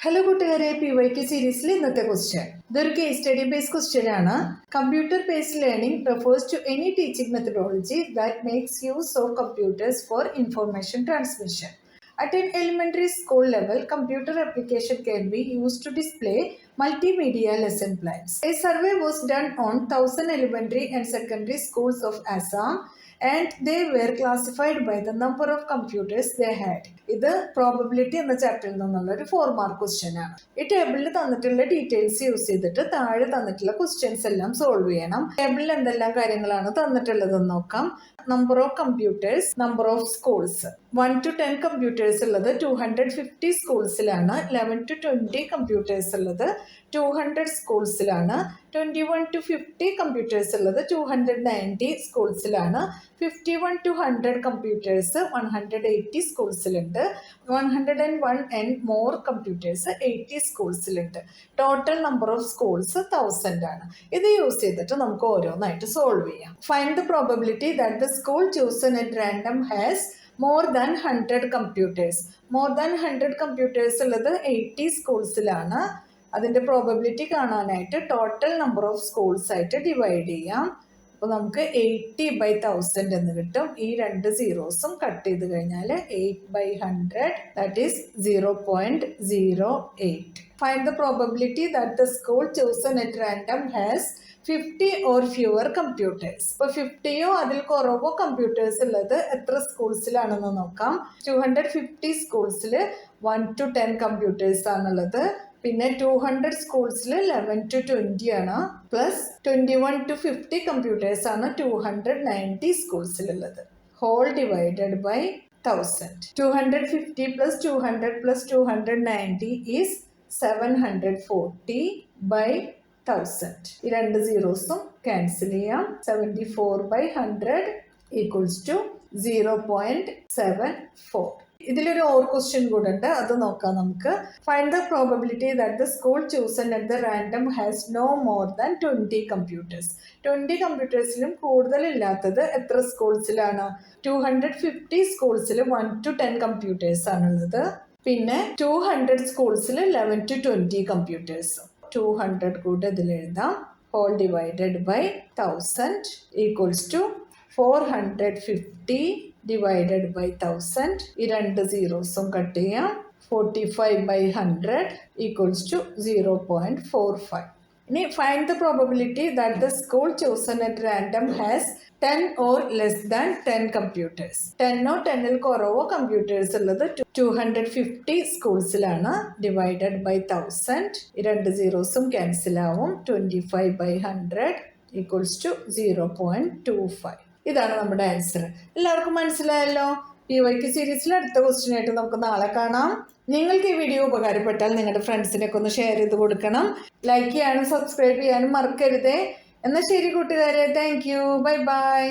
Hello കൂട്ടുകാരെ, PYQ സീരീസിൽ ഇന്നത്തെ ക്വസ്റ്റ്യൻ ഇതൊരു കേസ് സ്റ്റഡി ബേസ്ഡ് ക്വസ്റ്റ്യൻ ആണ്. Computer based learning refers to any teaching methodology that makes use of computers for information transmission. At an elementary school level, computer application can be used to display multimedia lesson plans. A survey was done on 1,000 elementary and secondary schools of Assam and they were classified by the number of computers they had. ഇത് probability എന്ന ചാപ്റ്ററിൽ നിന്നുള്ള ഒരു 4 mark question ആണ്. ഈ ടേബിളിൽ തന്നിട്ടുള്ള details use ചെയ്തിട്ട് താഴെ തന്നിട്ടുള്ള ക്വസ്റ്റ്യൻസ് എല്ലാം സോൾവ് ചെയ്യണം. ടേബിളിൽ എന്തെല്ലാം കാര്യങ്ങളാണ് തന്നിട്ടുള്ളതെന്ന് നോക്കാം. Number of computers, number of schools. 1 to 10 computers ഉള്ളത് 250 സ്കൂൾസിലാണ്. 11 to 20 കമ്പ്യൂട്ടേഴ്സ് ഉള്ളത് 200 സ്കൂൾസിലാണ്. 21 to 50 കമ്പ്യൂട്ടേഴ്സ് ഉള്ളത് 290 സ്കൂൾസിലാണ്. 51 to 100 കമ്പ്യൂട്ടേഴ്സ് 180 സ്കൂൾസിലുണ്ട്. 101 and more കമ്പ്യൂട്ടേഴ്സ് 80 സ്കൂൾസിലുണ്ട്. ടോട്ടൽ നമ്പർ ഓഫ് സ്കൂൾസ് 1000 ആണ്. ഇത് യൂസ് ചെയ്തിട്ട് നമുക്ക് ഓരോന്നായിട്ട് സോൾവ് ചെയ്യാം. Find the probability that the school chosen at random has more than 100 computers. More than 100 computers ഉള്ളത് 80 സ്കൂൾസിലാണ്. അതിൻ്റെ പ്രോബബിലിറ്റി കാണാനായിട്ട് ടോട്ടൽ നമ്പർ ഓഫ് സ്കൂൾസ് ആയിട്ട് ഡിവൈഡ് ചെയ്യാം. അപ്പോൾ നമുക്ക് 80/1000 എന്ന് കിട്ടും. ഈ രണ്ട് സീറോസും കട്ട് ചെയ്ത് കഴിഞ്ഞാൽ 8/100 that is 0.08. Find the probability that the school chosen at random has 50 or fewer computers. ഇപ്പോൾ 50യോ അതിൽ കുറവോ കമ്പ്യൂട്ടേഴ്സ് ഉള്ളത് എത്ര സ്കൂൾസിലാണെന്ന് നോക്കാം. 250 സ്കൂൾസിൽ 1 to 10 കമ്പ്യൂട്ടേഴ്സ് ആണുള്ളത്. പിന്നെ 200 സ്കൂൾസിൽ 11 to 20 ആണ്. പ്ലസ് 21 to 50 കമ്പ്യൂട്ടേഴ്സ് ആണ് 290 സ്കൂൾസിലുള്ളത്. Whole divided by 1000. 250 plus 200 plus 290 is 740/1000. ഈ രണ്ട് സീറോസും ക്യാൻസൽ ചെയ്യാം. 74/100 ഈക്വൽസ് ടു 0.74. ഇതിലൊരു ഓർ ക്വസ്റ്റ്യൻ കൂടെ ഉണ്ട്, അത് നോക്കാം നമുക്ക്. Find the probability that the school chosen at the random has no more than 20 computers. 20 കമ്പ്യൂട്ടേഴ്സിലും കൂടുതലില്ലാത്തത് എത്ര സ്കൂൾസിലാണ്? 250 സ്കൂൾസിൽ 1 to 10 കമ്പ്യൂട്ടേഴ്സ് ആണുള്ളത്. പിന്നെ 200 സ്കൂൾസിൽ 11 to 20 കമ്പ്യൂട്ടേഴ്സ്. 200 കൂടെ ഇതിൽ എഴുതാം. Whole divided by 1000 equals to 450 divided by 1000. ഈ രണ്ട് സീറോസും കട്ട് ചെയ്യാം. 45/100 ഈക്വൽസ് ടു 0.45. ഇനി find the probability that the school chosen at random has 10 or less than 10 computers. 10 or 10ൽ കുറവോ കമ്പ്യൂട്ടേഴ്സ് ഉള്ളത് 250 സ്കൂൾസിലാണ്. Divided by 1000. ഈ രണ്ട് സീറോസും ക്യാൻസൽ ആവും. 25/100 ഈക്വൽസ് ടു 0.25. ഇതാണ് നമ്മുടെ ആൻസർ. എല്ലാവർക്കും മനസ്സിലായല്ലോ. PYQ സീരീസിൽ അടുത്ത ക്വസ്റ്റ്യൻ ആയിട്ട് നമുക്ക് നാളെ കാണാം. നിങ്ങൾക്ക് ഈ വീഡിയോ ഉപകാരപ്പെട്ടാൽ നിങ്ങളുടെ ഫ്രണ്ട്സിനൊക്കെ ഒന്ന് ഷെയർ ചെയ്ത് കൊടുക്കണം. ലൈക്ക് ചെയ്യാനും സബ്സ്ക്രൈബ് ചെയ്യാനും മറക്കരുതേ. എന്നാൽ ശരി കൂട്ടുകാരെ, താങ്ക് യു, ബൈ ബൈ.